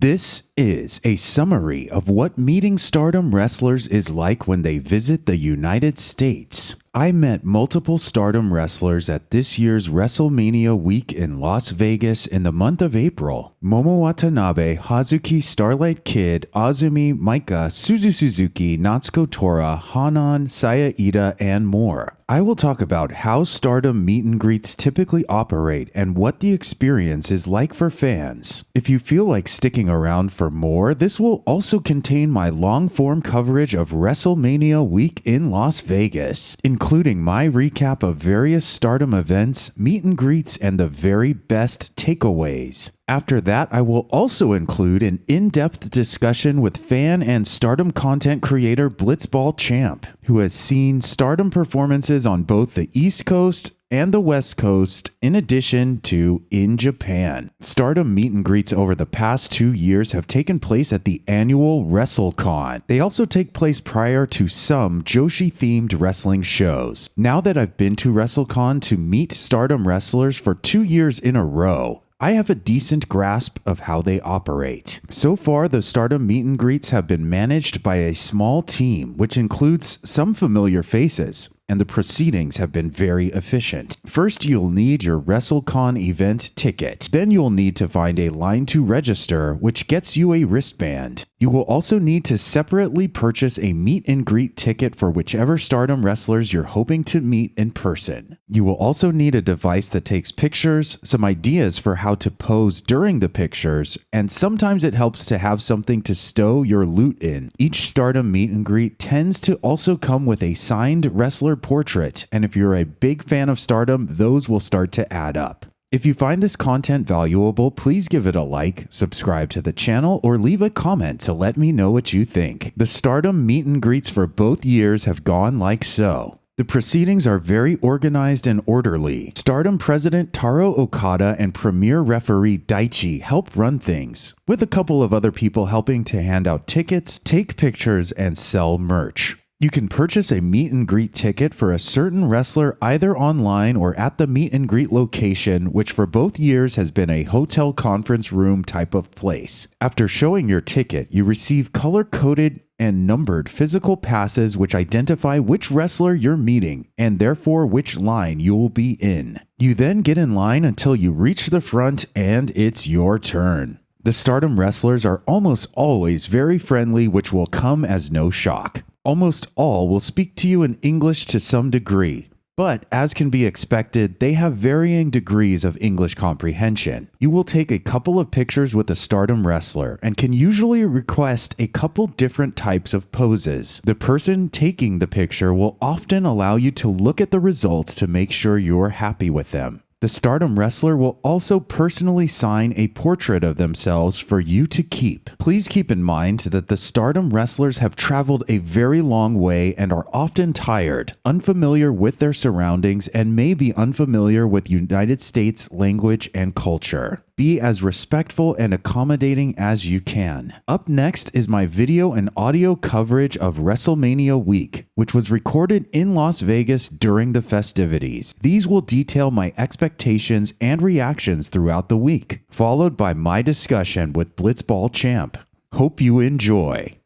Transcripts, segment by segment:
This is a summary of what meeting Stardom wrestlers is like when they visit the United States. I met multiple Stardom wrestlers at this year's WrestleMania week in Las Vegas in the month of April. Momo Watanabe, Hazuki, Starlight Kid, Azumi, Maika, Suzuki, Natsuko, Tora, Hanan, Iida, and more. I will talk about how Stardom meet and greets typically operate and what the experience is like for fans. If you feel like sticking around for more, this will also contain my long-form coverage of WrestleMania week in Las Vegas, including my recap of various Stardom events, meet and greets, and the very best takeaways. After that, I will also include an in-depth discussion with fan and Stardom content creator BlitzballChamp, who has seen Stardom performances on both the East Coast and the West Coast, in addition to in Japan. Stardom meet and greets over the past 2 years have taken place at the annual WRESTLECON. They also take place prior to some Joshi-themed wrestling shows. Now that I've been to WRESTLECON to meet Stardom wrestlers for 2 years in a row, I have a decent grasp of how they operate. So far, the Stardom meet and greets have been managed by a small team, which includes some familiar faces, and the proceedings have been very efficient. First, you'll need your WrestleCon event ticket. Then you'll need to find a line to register, which gets you a wristband. You will also need to separately purchase a meet and greet ticket for whichever Stardom wrestlers you're hoping to meet in person. You will also need a device that takes pictures, some ideas for how to pose during the pictures, and sometimes it helps to have something to stow your loot in. Each Stardom meet and greet tends to also come with a signed wrestler portrait, and if you're a big fan of Stardom, those will start to add up. If you find this content valuable, please give it a like, subscribe to the channel, or leave a comment to let me know what you think. The Stardom meet and greets for both years have gone like so. The proceedings are very organized and orderly. Stardom President Taro Okada and Premier Referee Daichi help run things, with a couple of other people helping to hand out tickets, take pictures, and sell merch. You can purchase a meet and greet ticket for a certain wrestler either online or at the meet and greet location, which for both years has been a hotel conference room type of place. After showing your ticket, you receive color-coded and numbered physical passes which identify which wrestler you're meeting and therefore which line you will be in. You then get in line until you reach the front and it's your turn. The Stardom wrestlers are almost always very friendly, which will come as no shock. Almost all will speak to you in English to some degree, but as can be expected, they have varying degrees of English comprehension. You will take a couple of pictures with a Stardom wrestler and can usually request a couple different types of poses. The person taking the picture will often allow you to look at the results to make sure you're happy with them. The Stardom wrestler will also personally sign a portrait of themselves for you to keep. Please keep in mind that the Stardom wrestlers have traveled a very long way and are often tired, unfamiliar with their surroundings, and may be unfamiliar with United States language and culture. Be as respectful and accommodating as you can. Up next is my video and audio coverage of WrestleMania week, which was recorded in Las Vegas during the festivities. These will detail my expectations and reactions throughout the week, followed by my discussion with BlitzballChamp. Hope you enjoy.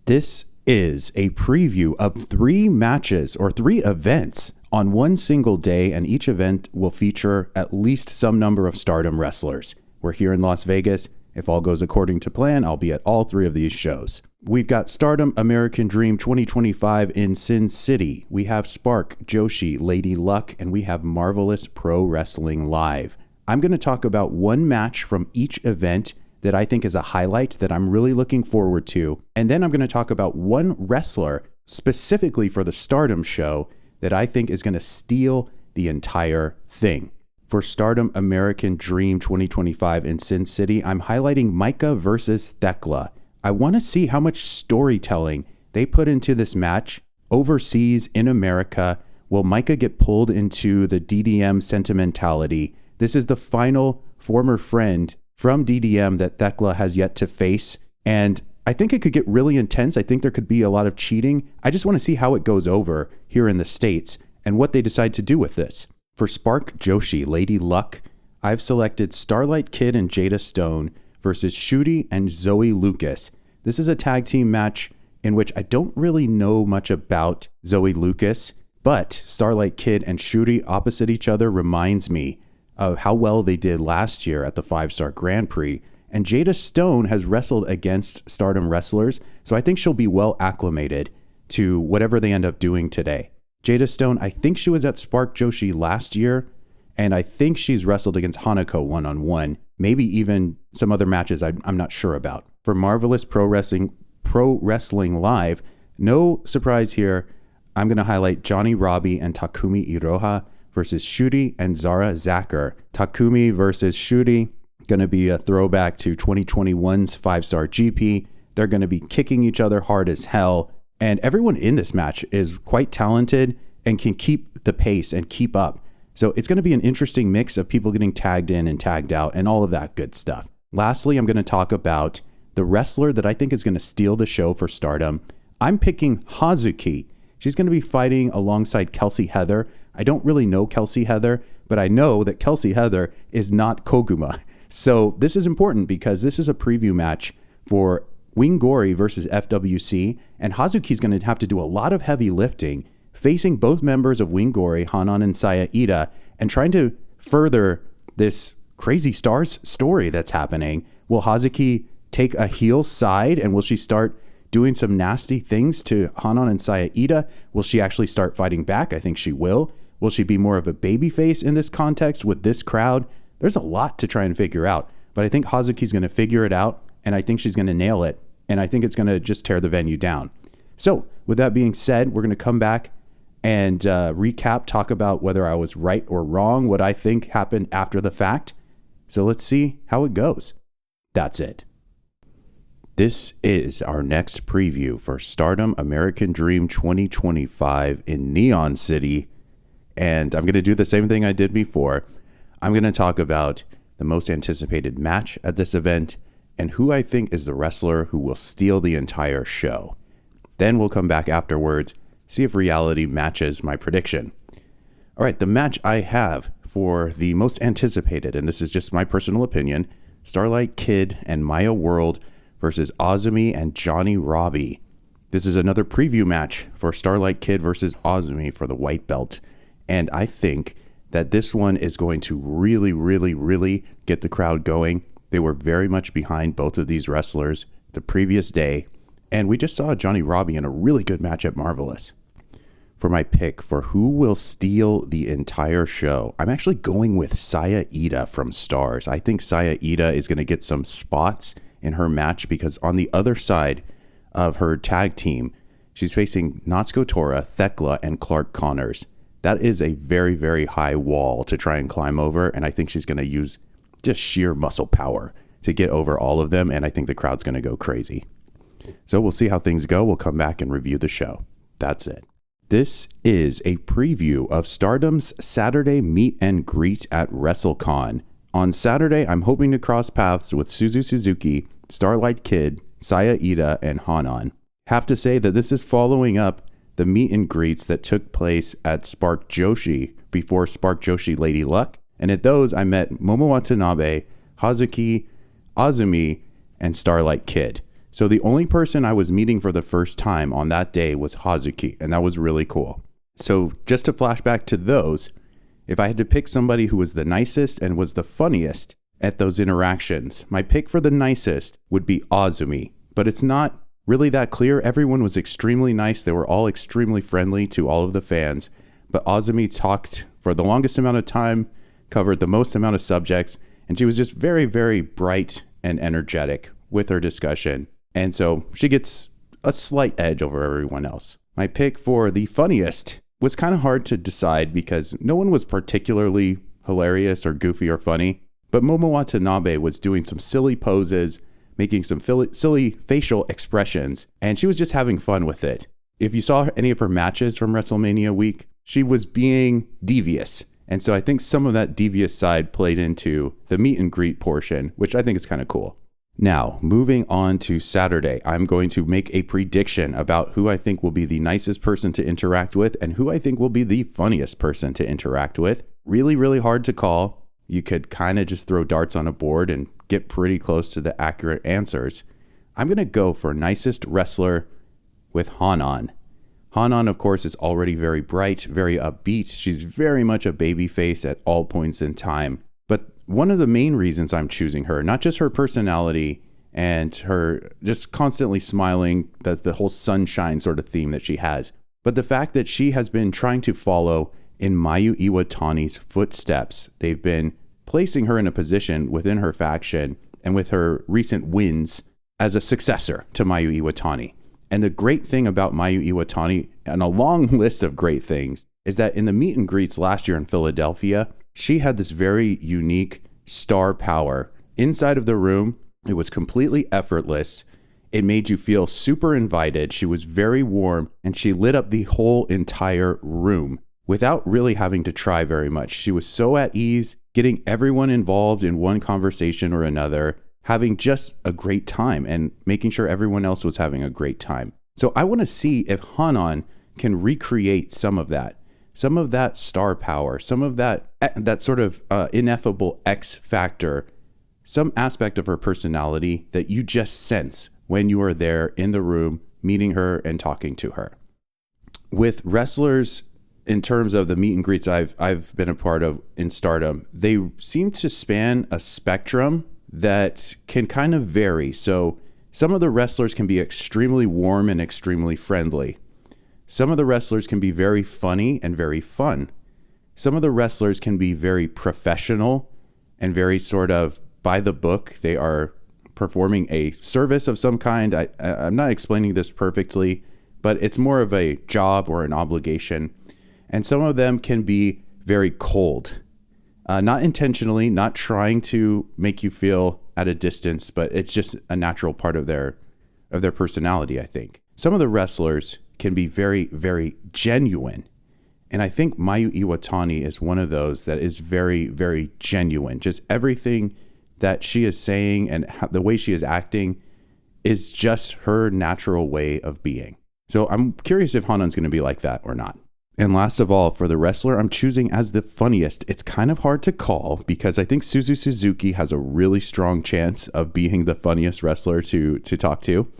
This is a preview of 3 matches or 3 events on one single day, and each event will feature at least some number of Stardom wrestlers. We're here in Las Vegas. If all goes according to plan, I'll be at all 3 of these shows. We've got Stardom American Dream 2025 in Sin City. We have Spark, Joshi, Lady Luck, and we have Marvelous Pro Wrestling Live. I'm going to talk about one match from each event that I think is a highlight that I'm really looking forward to. And then I'm going to talk about one wrestler specifically for the Stardom show that I think is going to steal the entire thing. For Stardom American Dream 2025 in Sin City, I'm highlighting Maika versus Thekla. I want to see how much storytelling they put into this match overseas in America. Will Maika get pulled into the DDM sentimentality? This is the final former friend from DDM that Thekla has yet to face, and I think it could get really intense. I think there could be a lot of cheating. I just want to see how it goes over here in the States and what they decide to do with this. For Spark, Joshi, Lady Luck, I've selected Starlight Kid and Jada Stone versus H.A.T.E and Zoe Lucas. This is a tag team match in which I don't really know much about Zoe Lucas, but Starlight Kid and H.A.T.E opposite each other reminds me of how well they did last year at the 5-Star Grand Prix. And Jada Stone has wrestled against Stardom wrestlers, so I think she'll be well acclimated to whatever they end up doing today. Jada Stone, I think she was at Spark Joshi last year, and I think she's wrestled against Hanako one-on-one, maybe even some other matches I'm not sure about. For Marvelous Pro Wrestling Live, no surprise here, I'm going to highlight Johnny Robbie and Takumi Iroha versus H.A.T.E and Zara Zacher. Takumi versus H.A.T.E, going to be a throwback to 2021's 5-Star GP. They're going to be kicking each other hard as hell. And everyone in this match is quite talented and can keep the pace and keep up. So it's going to be an interesting mix of people getting tagged in and tagged out and all of that good stuff. Lastly, I'm going to talk about the wrestler that I think is going to steal the show for Stardom. I'm picking Hazuki. She's going to be fighting alongside Kelsey Heather. I don't really know Kelsey Heather, but I know that Kelsey Heather is not Koguma. So this is important because this is a preview match for Wingori versus FWC, and Hazuki's going to have to do a lot of heavy lifting, facing both members of Wingori, Hanan and Iida, and trying to further this Crazy Stars story that's happening. Will Hazuki take a heel side, and will she start doing some nasty things to Hanan and Iida? Will she actually start fighting back? I think she will. Will she be more of a babyface in this context with this crowd? There's a lot to try and figure out, but I think Hazuki's going to figure it out, and I think she's going to nail it, and I think it's going to just tear the venue down. So with that being said, we're going to come back and recap, talk about whether I was right or wrong, what I think happened after the fact. So let's see how it goes. That's it. This is our next preview for Stardom American Dream 2025 in Neon City. And I'm going to do the same thing I did before. I'm going to talk about the most anticipated match at this event and who I think is the wrestler who will steal the entire show. Then we'll come back afterwards, see if reality matches my prediction. All right, the match I have for the most anticipated, and this is just my personal opinion, Starlight Kid and Maya World versus Azumi and Johnny Robbie. This is another preview match for Starlight Kid versus Azumi for the white belt. And I think that this one is going to really get the crowd going. They were very much behind both of these wrestlers the previous day. And we just saw Johnny Robbie in a really good match at Marvelous. For my pick for who will steal the entire show, I'm actually going with Iida from Stars. I think Iida is going to get some spots in her match because on the other side of her tag team, she's facing Natsuko, Tora, Thekla, and Clark Connors. That is a very high wall to try and climb over, and I think she's going to use just sheer muscle power to get over all of them, and I think the crowd's going to go crazy. So we'll see how things go. We'll come back and review the show. That's it. This is a preview of Stardom's Saturday meet and greet at WrestleCon. On Saturday, I'm hoping to cross paths with Suzuki, Starlight Kid, Iida, and Hanan. Have to say that this is following up the meet and greets that took place at Spark Joshi before Spark Joshi Lady Luck. And at those, I met Momo Watanabe, Hazuki, Azumi, and Starlight Kid. So the only person I was meeting for the first time on that day was Hazuki, and that was really cool. So just to flash back to those, if I had to pick somebody who was the nicest and was the funniest at those interactions, my pick for the nicest would be Azumi. But it's not really that clear. Everyone was extremely nice. They were all extremely friendly to all of the fans. But Azumi talked for the longest amount of time, covered the most amount of subjects, and she was just very bright and energetic with her discussion. And so she gets a slight edge over everyone else. My pick for the funniest was kind of hard to decide because no one was particularly hilarious or goofy or funny. But Momo Watanabe was doing some silly poses, making some silly facial expressions, and she was just having fun with it. If you saw any of her matches from WrestleMania week, she was being devious. And so I think some of that devious side played into the meet and greet portion, which I think is kind of cool. Now, moving on to Saturday, I'm going to make a prediction about who I think will be the nicest person to interact with and who I think will be the funniest person to interact with. Really hard to call. you could kind of just throw darts on a board and get pretty close to the accurate answers. I'm going to go for nicest wrestler with Hanan. Hanan, of course, is already very bright, very upbeat. She's very much a baby face at all points in time. But one of the main reasons I'm choosing her, not just her personality and her just constantly smiling, that's the whole sunshine sort of theme that she has, but the fact that she has been trying to follow in Mayu Iwatani's footsteps. They've been placing her in a position within her faction and with her recent wins as a successor to Mayu Iwatani. And the great thing about Mayu Iwatani, and a long list of great things, is that in the meet and greets last year in Philadelphia, she had this very unique star power. Inside of the room, it was completely effortless. It made you feel super invited. She was very warm, and she lit up the whole entire room without really having to try very much. She was so at ease, getting everyone involved in one conversation or another, having just a great time and making sure everyone else was having a great time. So I want to see if Hanan can recreate some of that star power, some of that sort of ineffable X factor, some aspect of her personality that you just sense when you are there in the room, meeting her and talking to her. With wrestlers, in terms of the meet and greets I've been a part of in Stardom, they seem to span a spectrum that can kind of vary. So some of the wrestlers can be extremely warm and extremely friendly. Some of the wrestlers can be very funny and very fun. Some of the wrestlers can be very professional and very sort of by the book. They are performing a service of some kind. I'm not explaining this perfectly, but it's more of a job or an obligation. And some of them can be very cold, not intentionally, not trying to make you feel at a distance, but it's just a natural part of their personality, I think. Some of the wrestlers can be very, very genuine. And I think Mayu Iwatani is one of those that is very, very genuine. Just everything that she is saying and the way she is acting is just her natural way of being. So I'm curious if Hanan's going to be like that or not. And last of all, for the wrestler I'm choosing as the funniest, it's kind of hard to call because I think Suzuki has a really strong chance of being the funniest wrestler to talk to.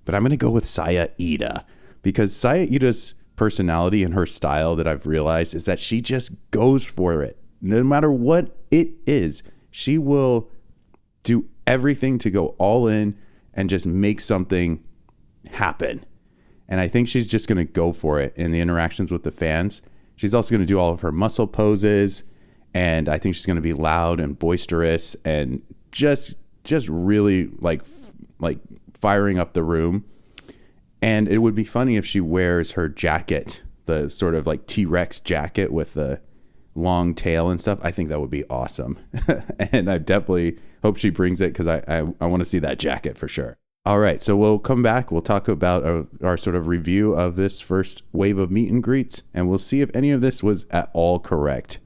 But I'm going to go with Iida because Iida's personality and her style that I've realized is that she just goes for it. No matter what it is, she will do everything to go all in and just make something happen. And I think she's just going to go for it in the interactions with the fans. She's also going to do all of her muscle poses. And I think she's going to be loud and boisterous and just really like firing up the room. And it would be funny if she wears her jacket, the sort of like T-Rex jacket with the long tail and stuff. I think that would be awesome. And I definitely hope she brings it because I want to see that jacket for sure. All right, so we'll come back. We'll talk about our sort of review of this first wave of meet and greets, and we'll see if any of this was at all correct.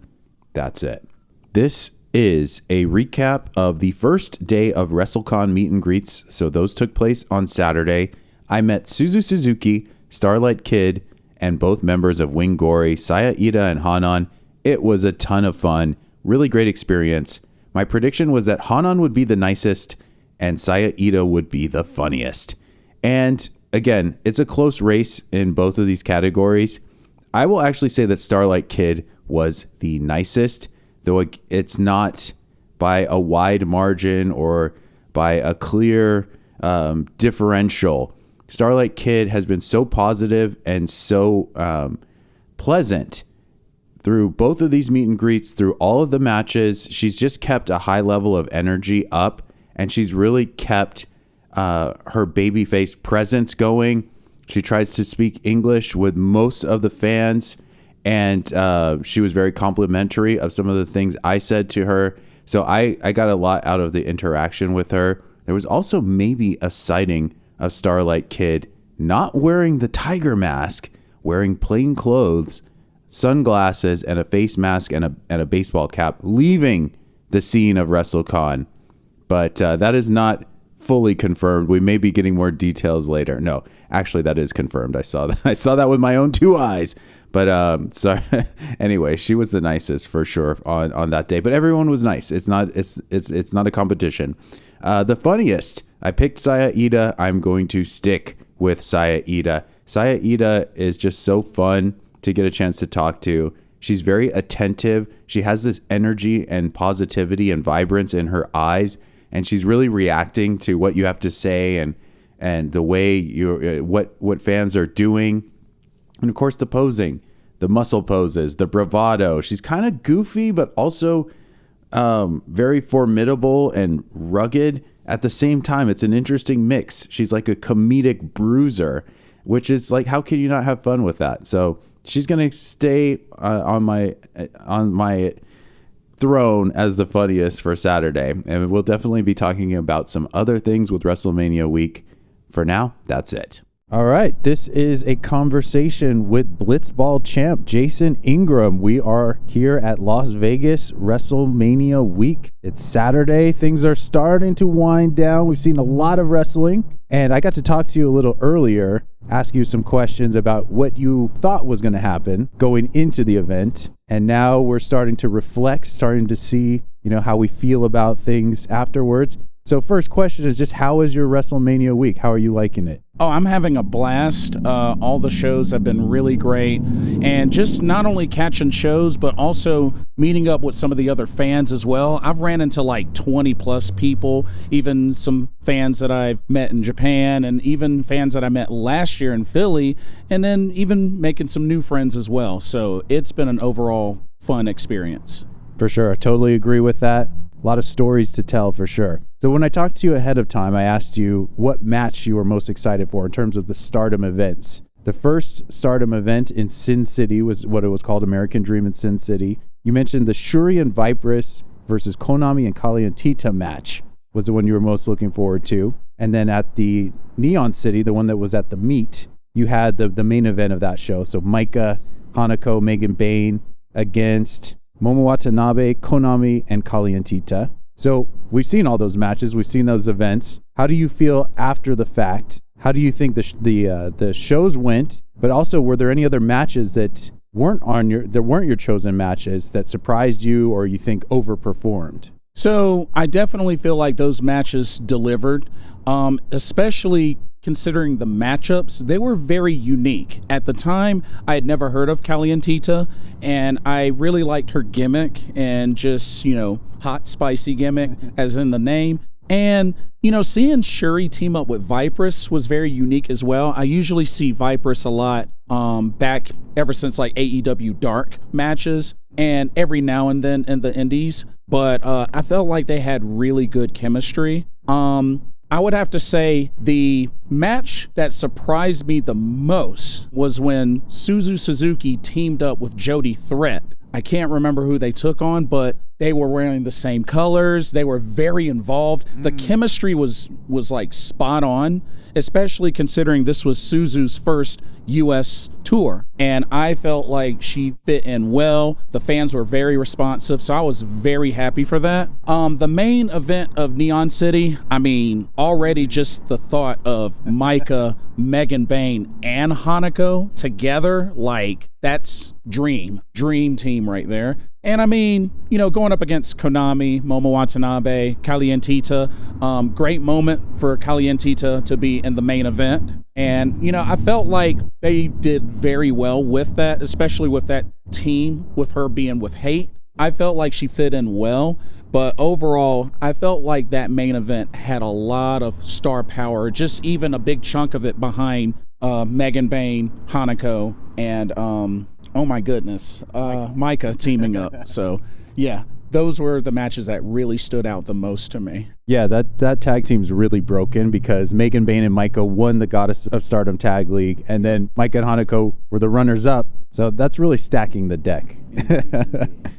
That's it. This is a recap of the first day of WrestleCon meet and greets. So those took place on Saturday. I met Suzuki, Starlight Kid, and both members of Wing Gory, Iida and Hanan. It was a ton of fun. Really great experience. My prediction was that Hanan would be the nicest and Iida would be the funniest. And again, it's a close race in both of these categories. I will actually say that Starlight Kid was the nicest, though it's not by a wide margin or by a clear differential. Starlight Kid has been so positive and so pleasant through both of these meet and greets, through all of the matches. She's just kept a high level of energy up. And she's really kept her babyface presence going. She tries to speak English with most of the fans. And she was very complimentary of some of the things I said to her. So I got a lot out of the interaction with her. There was also maybe a sighting of Starlight Kid not wearing the tiger mask, wearing plain clothes, sunglasses, and a face mask and a baseball cap, leaving the scene of WrestleCon. But that is not fully confirmed. We may be getting more details later. No, actually, that is confirmed. I saw that with my own two eyes. So anyway, she was the nicest for sure on that day. But everyone was nice. It's not a competition. The funniest, I picked Saya Iida. I'm going to stick with Saya Iida. Saya Iida is just so fun to get a chance to talk to. She's very attentive. She has this energy and positivity and vibrance in her eyes, and she's really reacting to what you have to say and the way what fans are doing. And of course, the posing, the muscle poses, the bravado. She's kind of goofy, but also very formidable and rugged at the same time. It's an interesting mix. She's like a comedic bruiser, which is like, how can you not have fun with that? So she's going to stay on my throne as the funniest for Saturday. And we'll definitely be talking about some other things with WrestleMania week. For now, that's it. All right, this is a conversation with BlitzballChamp Jason Ingram. We are here at Las Vegas WrestleMania week. It's Saturday. Things are starting to wind down. We've seen a lot of wrestling, and I got to talk to you a little earlier, ask you some questions about what you thought was going to happen going into the event, and now we're starting to reflect, starting to see, how we feel about things afterwards. So first question is just, how is your WrestleMania week? How are you liking it? Oh, I'm having a blast. All the shows have been really great. And just not only catching shows, but also meeting up with some of the other fans as well. I've ran into like 20 plus people, even some fans that I've met in Japan, and even fans that I met last year in Philly, and then even making some new friends as well. So it's been an overall fun experience. For sure. I totally agree with that. A lot of stories to tell for sure. So when I talked to you ahead of time, I asked you what match you were most excited for in terms of the Stardom events. The first Stardom event in Sin City was what it was called, American Dream in Sin City. You mentioned the Shuri and Viperous versus Konami and Kaliantita match was the one you were most looking forward to. And then at the Neon City, the one that was at the meet, you had the main event of that show. So Maika, Hanako, Megan Bayne against Momo Watanabe, Konami, and Kaliantita. So we've seen all those matches. We've seen those events. How do you feel after the fact? How do you think the shows went? But also, were there any other matches that weren't your chosen matches that surprised you or you think overperformed? So I definitely feel like those matches delivered, especially considering the matchups. They were very unique. At the time, I had never heard of Kaliantita, and I really liked her gimmick and just, hot, spicy gimmick, as in the name. And, seeing Shuri team up with Viperous was very unique as well. I usually see Viperous a lot back ever since like AEW Dark matches and every now and then in the indies. But I felt like they had really good chemistry. I would have to say the match that surprised me the most was when Suzuki teamed up with Jody Threat. I can't remember who they took on, but they were wearing the same colors. They were very involved. The chemistry was like spot on, especially considering this was Suzu's first U.S. tour. And I felt like she fit in well. The fans were very responsive, so I was very happy for that. The main event of Neon City, already just the thought of Maika, Megan Bayne, and Hanako together, like, that's dream team right there. And going up against Konami, Momo Watanabe, Kaliantita, great moment for Kaliantita to be in the main event. And, I felt like they did very well with that, especially with that team, with her being with H.A.T.E. I felt like she fit in well, but overall, I felt like that main event had a lot of star power, just even a big chunk of it behind Megan Bayne, Hanako, and oh my goodness, Maika teaming up. So yeah, those were the matches that really stood out the most to me. Yeah, that tag team's really broken because Megan Bayne and Maika won the Goddess of Stardom Tag League, and then Maika and Hanako were the runners-up. So that's really stacking the deck.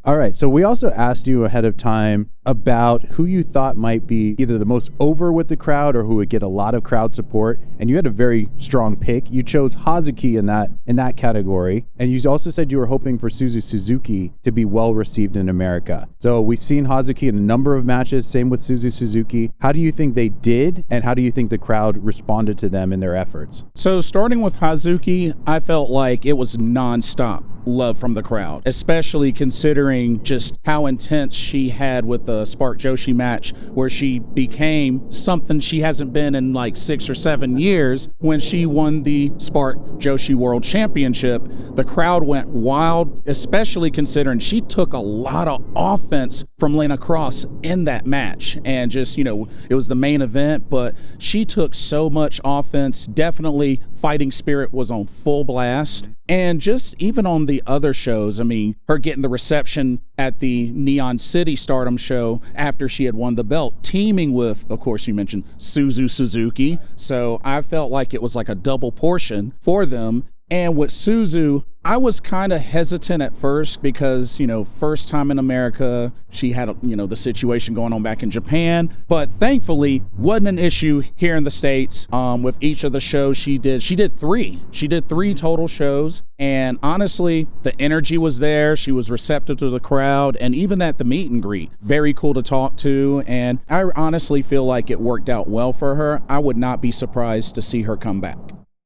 All right, so we also asked you ahead of time about who you thought might be either the most over with the crowd or who would get a lot of crowd support, and you had a very strong pick. You chose Hazuki in that category, and you also said you were hoping for Suzuki to be well received in America. So we've seen Hazuki in a number of matches, same with Suzuki. Suzuki. How do you think they did, and how do you think the crowd responded to them in their efforts? So starting with Hazuki, I felt like it was nonstop love from the crowd, especially considering just how intense she had with the Spark Joshi match, where she became something she hasn't been in like 6 or 7 years when she won the Spark Joshi World Championship. The crowd went wild, especially considering she took a lot of offense from Lena Cross in that match. And just, you know, it was the main event, but she took so much offense. Definitely fighting spirit was on full blast. And just even on the other shows, I mean, her getting the reception at the Neon City Stardom show after she had won the belt, teaming with, of course, you mentioned Suzuki. So I felt like it was like a double portion for them. And with Suzu, I was kind of hesitant at first because, you know, first time in America, she had, you know, the situation going on back in Japan. But thankfully, wasn't an issue here in the States. With each of the shows she did 3. She did 3 total shows. And honestly, the energy was there. She was receptive to the crowd. And even at the meet and greet, very cool to talk to. And I honestly feel like it worked out well for her. I would not be surprised to see her come back.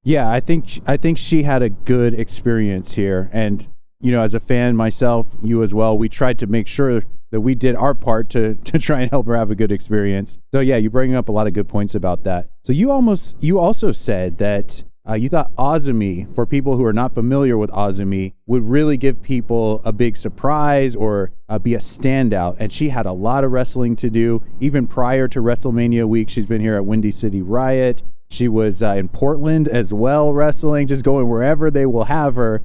Yeah, I think she had a good experience here. And, you know, as a fan myself, you as well, we tried to make sure that we did our part to try and help her have a good experience. So yeah, you bring up a lot of good points about that. So you also said that you thought Azumi, for people who are not familiar with Azumi, would really give people a big surprise or be a standout. And she had a lot of wrestling to do. Even prior to WrestleMania week, she's been here at Windy City Riot. She was in Portland as well, wrestling, just going wherever they will have her.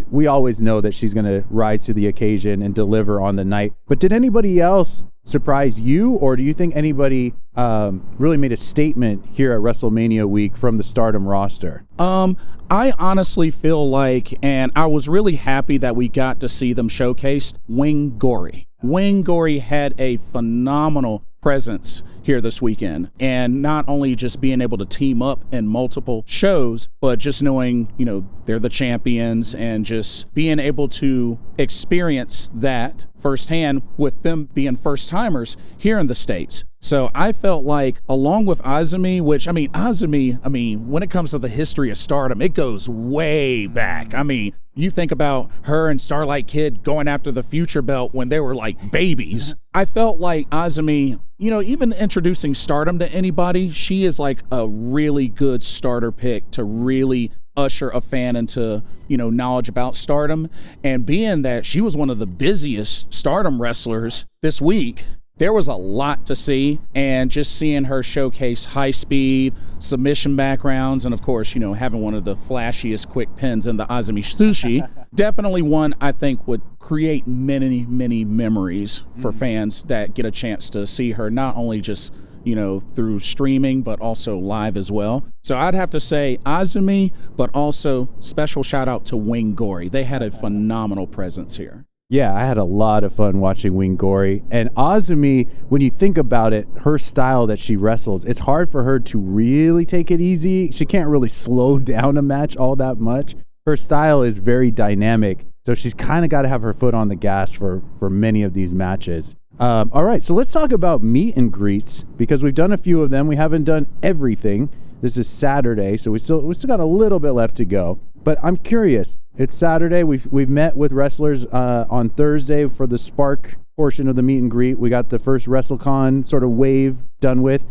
We always know that she's going to rise to the occasion and deliver on the night. But did anybody else surprise you, or do you think anybody really made a statement here at WrestleMania week from the Stardom roster? I honestly feel like, and I was really happy that we got to see them showcased, Wing Gory. Wing Gory had a phenomenal presence here this weekend, and not only just being able to team up in multiple shows, but just knowing, you know, they're the champions and just being able to experience that firsthand with them being first timers here in the States. So I felt like, along with Azumi, which, Azumi, when it comes to the history of Stardom, it goes way back. I mean, you think about her and Starlight Kid going after the future belt when they were like babies. I felt like Azumi, you know, even introducing Stardom to anybody, she is like a really good starter pick to really usher a fan into, you know, knowledge about Stardom. And being that she was one of the busiest Stardom wrestlers this week, there was a lot to see, and just seeing her showcase high speed, submission backgrounds, and of course, you know, having one of the flashiest quick pins in the Azumi Sushi, definitely one I think would create many, many memories for fans that get a chance to see her, not only just, you know, through streaming, but also live as well. So I'd have to say Azumi, but also special shout out to Wing Gory. They had a phenomenal presence here. Yeah, I had a lot of fun watching Wing Gory. And Azumi, when you think about it, her style that she wrestles, it's hard for her to really take it easy. She can't really slow down a match all that much. Her style is very dynamic, so she's kind of got to have her foot on the gas for many of these matches. All right, so let's talk about meet and greets, because we've done a few of them. We haven't done everything. This is Saturday, so we still got a little bit left to go. But I'm curious. It's Saturday. We've met with wrestlers on Thursday for the Spark portion of the meet and greet. We got the first WrestleCon sort of wave done with.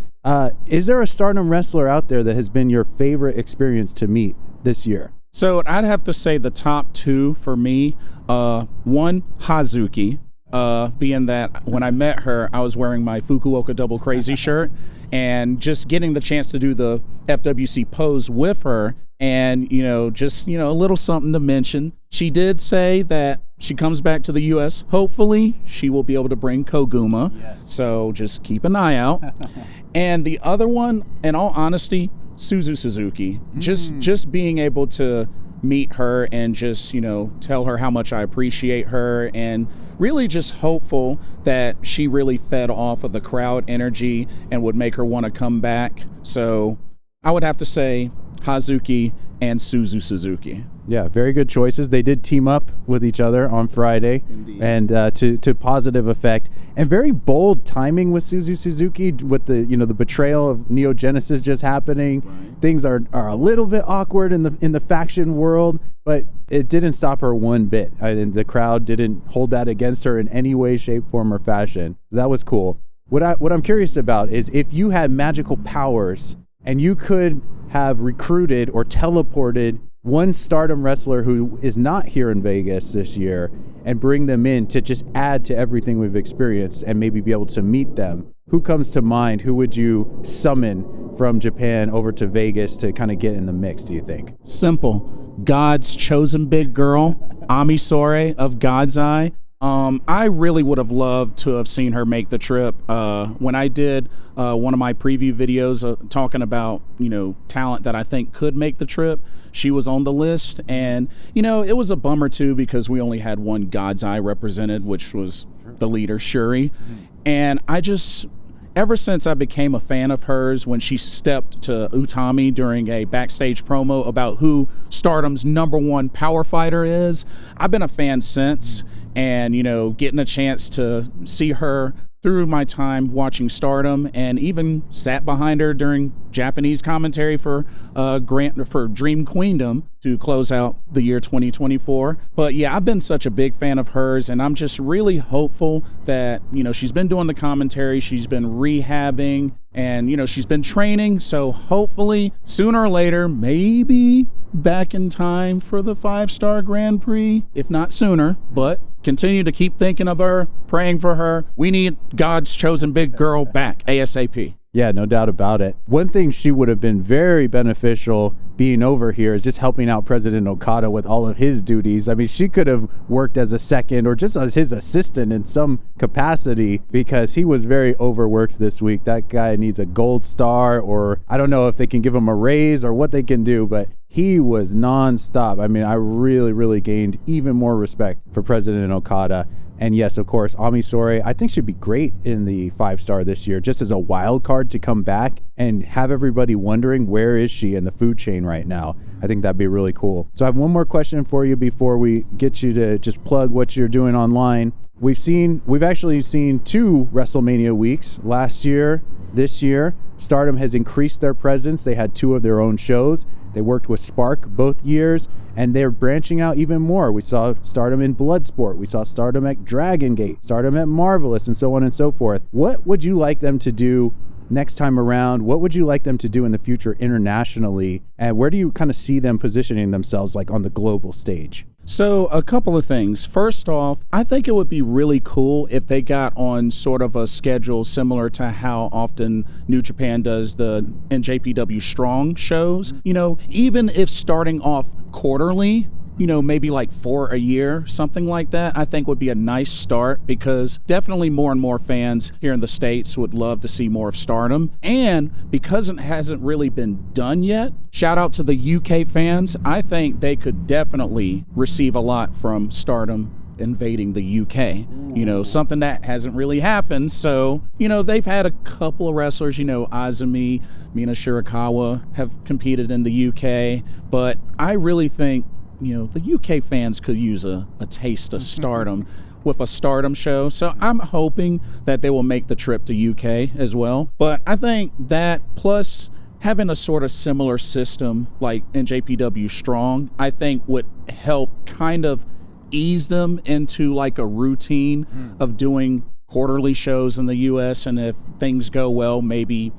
Is there a Stardom wrestler out there that has been your favorite experience to meet this year? So I'd have to say the top 2 for me. One, Hazuki. Being that when I met her, I was wearing my Fukuoka Double Crazy shirt, and just getting the chance to do the FWC pose with her, and, you know, just, you know, a little something to mention. She did say that she comes back to the U.S. Hopefully, she will be able to bring Koguma. Yes. So just keep an eye out. And the other one, in all honesty, Suzuki. Just being able to meet her and just, you know, tell her how much I appreciate her, and really just hopeful that she really fed off of the crowd energy and would make her want to come back. So I would have to say Hazuki and Suzuki. Yeah, very good choices. They did team up with each other on Friday. Indeed. And to positive effect. And very bold timing with Suzuki with the the betrayal of Neo Genesis just happening. Right. Things are a little bit awkward in the faction world, but it didn't stop her one bit. And the crowd didn't hold that against her in any way, shape, form, or fashion. That was cool. What I'm curious about is if you had magical powers and you could have recruited or teleported one Stardom wrestler who is not here in Vegas this year and bring them in to just add to everything we've experienced and maybe be able to meet them, who comes to mind? Who would you summon from Japan over to Vegas to kind of get in the mix, do you think? Simple. God's chosen big girl, Ami Sourei of God's Eye. I really would have loved to have seen her make the trip. When I did one of my preview videos talking about, talent that I think could make the trip, she was on the list. And, it was a bummer too because we only had one God's Eye represented, which was the leader, Shuri. And ever since I became a fan of hers, when she stepped to Utami during a backstage promo about who Stardom's #1 power fighter is, I've been a fan since. And, getting a chance to see her through my time watching Stardom and even sat behind her during Japanese commentary for Dream Queendom to close out the year 2024. But yeah, I've been such a big fan of hers, and I'm just really hopeful that, she's been doing the commentary, she's been rehabbing, and, she's been training. So hopefully sooner or later, maybe back in time for the 5-star Grand Prix, if not sooner, but continue to keep thinking of her, praying for her. We need God's chosen big girl back ASAP. Yeah, no doubt about it. One thing she would have been very beneficial being over here is just helping out President Okada with all of his duties. I mean, she could have worked as a second or just as his assistant in some capacity because he was very overworked this week. That guy needs a gold star, or I don't know if they can give him a raise or what they can do, but he was nonstop. I mean, I really, really gained even more respect for President Okada. And yes, of course, Ami Sourei, I think she'd be great in the 5-star this year, just as a wild card to come back and have everybody wondering where is she in the food chain right now. I think that'd be really cool. So I have one more question for you before we get you to just plug what you're doing online. We've actually seen 2 WrestleMania weeks last year, this year. Stardom has increased their presence. They had 2 of their own shows. They worked with Spark both years, and they're branching out even more. We saw Stardom in Bloodsport. We saw Stardom at Dragon Gate, Stardom at Marvelous, and so on and so forth. What would you like them to do next time around? What would you like them to do in the future internationally? And where do you kind of see them positioning themselves like on the global stage? So a couple of things. First off, I think it would be really cool if they got on sort of a schedule similar to how often New Japan does the NJPW Strong shows. Even if starting off quarterly, maybe like 4 a year, something like that, I think would be a nice start, because definitely more and more fans here in the States would love to see more of Stardom. And because it hasn't really been done yet, shout out to the UK fans. I think they could definitely receive a lot from Stardom invading the UK, something that hasn't really happened. So, they've had a couple of wrestlers, Azumi, Mina Shirakawa have competed in the UK, but I really think the UK fans could use a taste of Stardom with a Stardom show. So I'm hoping that they will make the trip to UK as well. But I think that plus having a sort of similar system like NJPW Strong, I think would help kind of ease them into like a routine of doing quarterly shows in the US. And if things go well, maybe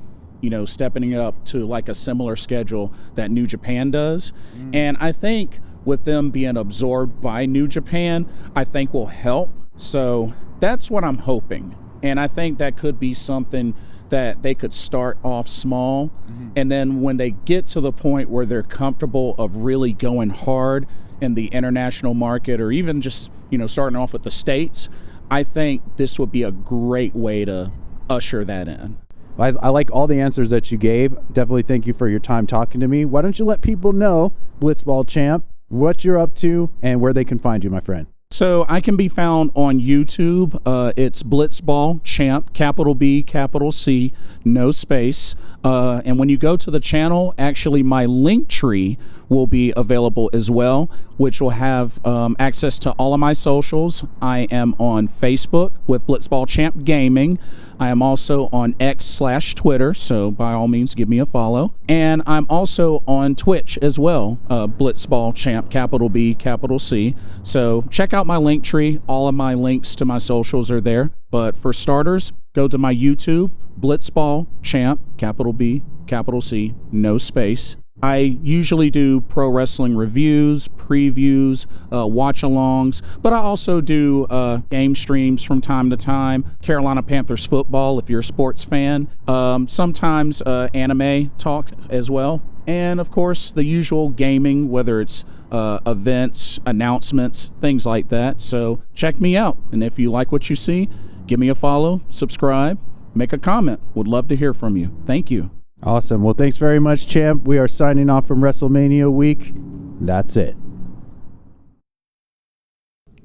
stepping up to like a similar schedule that New Japan does. And I think with them being absorbed by New Japan, I think will help. So that's what I'm hoping. And I think that could be something that they could start off small. And then when they get to the point where they're comfortable of really going hard in the international market, or even just, starting off with the States, I think this would be a great way to usher that in. I like all the answers that you gave. Definitely thank you for your time talking to me. Why don't you let people know, BlitzballChamp, what you're up to and where they can find you, my friend? So I can be found on YouTube. It's BlitzballChamp, capital B, capital C, no space. And when you go to the channel, actually my link tree will be available as well, which will have access to all of my socials. I am on Facebook with BlitzballChamp Gaming. I am also on X/Twitter, so by all means give me a follow. And I'm also on Twitch as well, BlitzballChamp, capital B, capital C. So check out my link tree. All of my links to my socials are there. But for starters, go to my YouTube, BlitzballChamp, capital B, capital C, no space. I usually do pro wrestling reviews, previews, watch-alongs, but I also do game streams from time to time. Carolina Panthers football, if you're a sports fan. Sometimes anime talk as well. And, of course, the usual gaming, whether it's events, announcements, things like that. So check me out. And if you like what you see, give me a follow, subscribe, make a comment. Would love to hear from you. Thank you. Awesome. Well, thanks very much, Champ. We are signing off from WrestleMania week. That's it.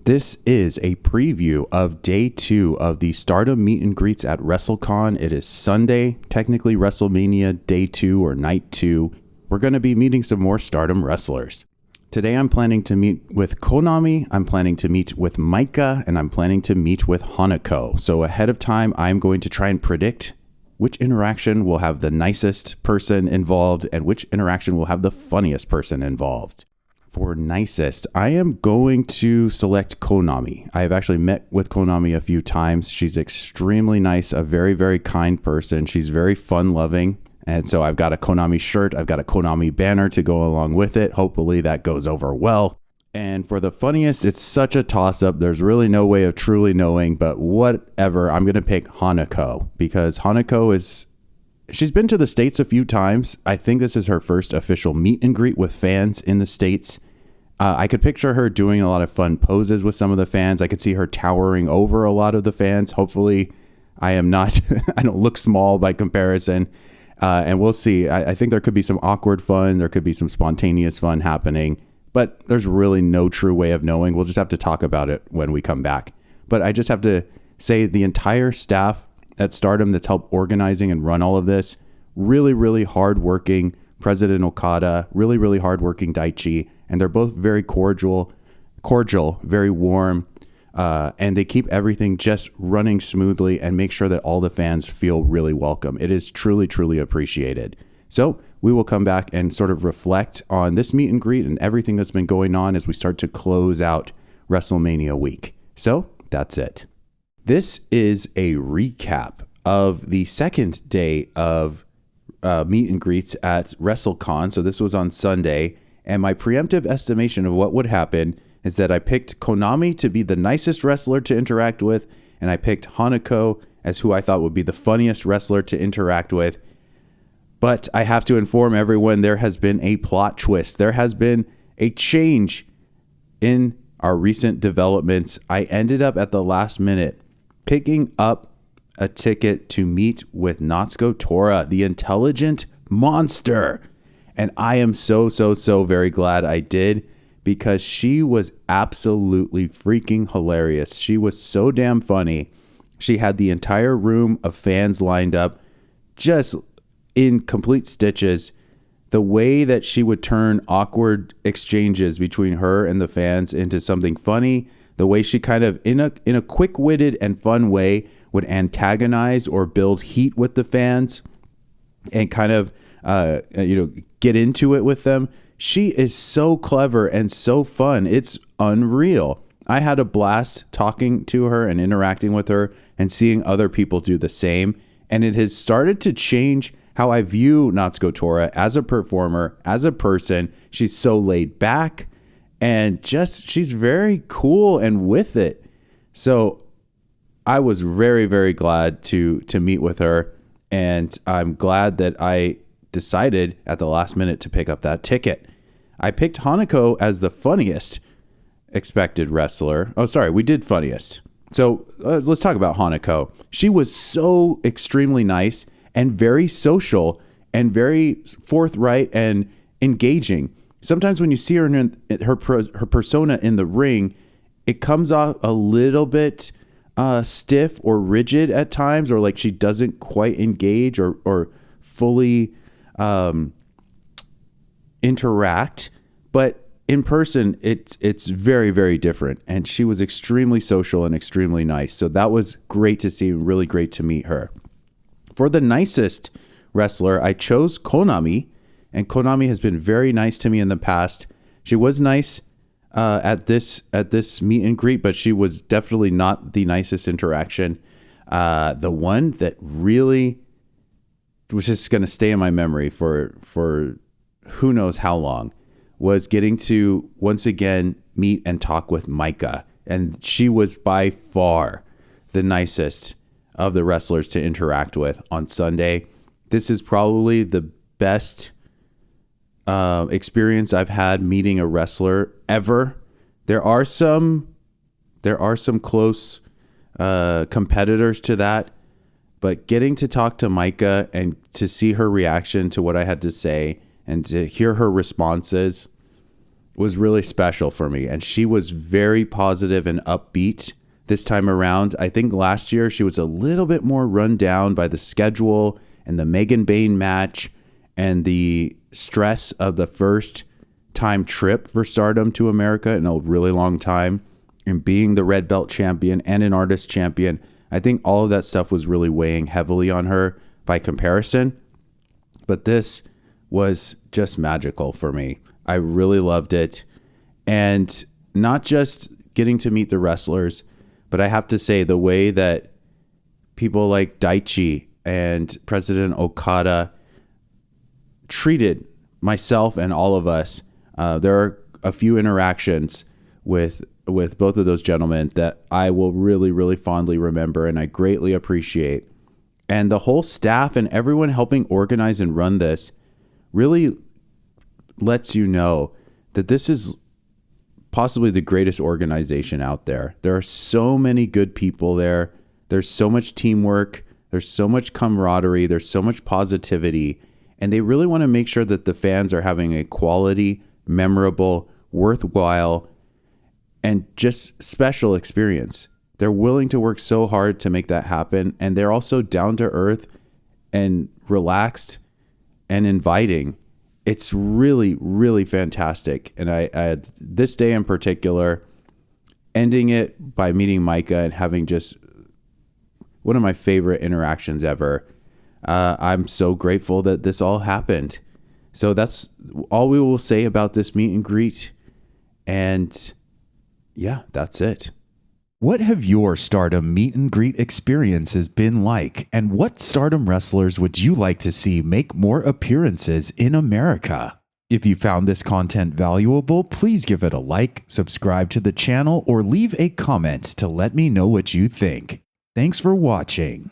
This is a preview of day 2 of the Stardom meet and greets at WrestleCon. It is Sunday, technically WrestleMania day 2 or night 2. We're going to be meeting some more Stardom wrestlers. Today I'm planning to meet with Konami, I'm planning to meet with Maika, and I'm planning to meet with Hanako. So ahead of time, I'm going to try and predict which interaction will have the nicest person involved and which interaction will have the funniest person involved. For nicest, I am going to select Konami. I have actually met with Konami a few times. She's extremely nice, a very, very kind person. She's very fun-loving. And so I've got a Konami shirt. I've got a Konami banner to go along with it. Hopefully that goes over well. And for the funniest, it's such a toss-up. There's really no way of truly knowing, but whatever. I'm going to pick Hanako because Hanako she's been to the States a few times. I think this is her first official meet and greet with fans in the States. I could picture her doing a lot of fun poses with some of the fans. I could see her towering over a lot of the fans. Hopefully I don't look small by comparison. And we'll see. I think there could be some awkward fun. There could be some spontaneous fun happening. But there's really no true way of knowing. We'll just have to talk about it when we come back. But I just have to say the entire staff at Stardom that's helped organizing and run all of this, really, really hardworking. President Okada, really, really hardworking Daichi. And they're both very cordial, very warm. And they keep everything just running smoothly and make sure that all the fans feel really welcome. It is truly, truly appreciated. So we will come back and sort of reflect on this meet and greet and everything that's been going on as we start to close out WrestleMania week. So that's it. This is a recap of the second day of meet and greets at WrestleCon. So this was on Sunday. And my preemptive estimation of what would happen is that I picked Konami to be the nicest wrestler to interact with. And I picked Hanako as who I thought would be the funniest wrestler to interact with. But I have to inform everyone there has been a plot twist. There has been a change in our recent developments. I ended up at the last minute picking up a ticket to meet with Natsuko Tora, the intelligent monster. And I am so very glad I did because she was absolutely freaking hilarious. She was so damn funny. She had the entire room of fans lined up just in complete stitches. The way that she would turn awkward exchanges between her and the fans into something funny, the way she kind of in a quick-witted and fun way would antagonize or build heat with the fans and kind of get into it with them. She is so clever and so fun. It's unreal. I had a blast talking to her and interacting with her and seeing other people do the same. And it has started to change how I view Natsuko Tora as a performer, as a person. She's so laid back and she's very cool and with it. So I was very, very glad to meet with her. And I'm glad that I decided at the last minute to pick up that ticket. I picked Hanako as the funniest expected wrestler. Oh, sorry, we did funniest. So let's talk about Hanako. She was so extremely nice and very social and very forthright and engaging. Sometimes when you see her in her persona in the ring, it comes off a little bit stiff or rigid at times, or like she doesn't quite engage or fully interact. But in person, it's very, very different. And she was extremely social and extremely nice. So that was great to see, really great to meet her. For the nicest wrestler, I chose Konami. And Konami has been very nice to me in the past. She was nice at this meet and greet, but she was definitely not the nicest interaction. The one that really was just going to stay in my memory for who knows how long was getting to once again meet and talk with Maika. And she was by far the nicest of the wrestlers to interact with on Sunday. This is probably the best experience I've had meeting a wrestler ever. There are some close competitors to that, but getting to talk to Maika and to see her reaction to what I had to say and to hear her responses was really special for me. And she was very positive and upbeat this time around. I think last year she was a little bit more run down by the schedule and the Megan Bayne match and the stress of the first time trip for Stardom to America in a really long time, and being the red belt champion and an artist champion. I think all of that stuff was really weighing heavily on her by comparison. But this was just magical for me. I really loved it. And not just getting to meet the wrestlers, but I have to say the way that people like Daichi and President Okada treated myself and all of us. There are a few interactions with both of those gentlemen that I will really, really fondly remember and I greatly appreciate. And the whole staff and everyone helping organize and run this really lets you know that this is possibly the greatest organization out there. There are so many good people there. There's so much teamwork. There's so much camaraderie. There's so much positivity. And they really want to make sure that the fans are having a quality, memorable, worthwhile, and just special experience. They're willing to work so hard to make that happen. And they're also down to earth and relaxed and inviting. It's really, really fantastic. And I had this day in particular, ending it by meeting Maika and having just one of my favorite interactions ever. I'm so grateful that this all happened. So that's all we will say about this meet and greet. And yeah, that's it. What have your Stardom meet and greet experiences been like? And what Stardom wrestlers would you like to see make more appearances in America? If you found this content valuable, please give it a like, subscribe to the channel, or leave a comment to let me know what you think. Thanks for watching.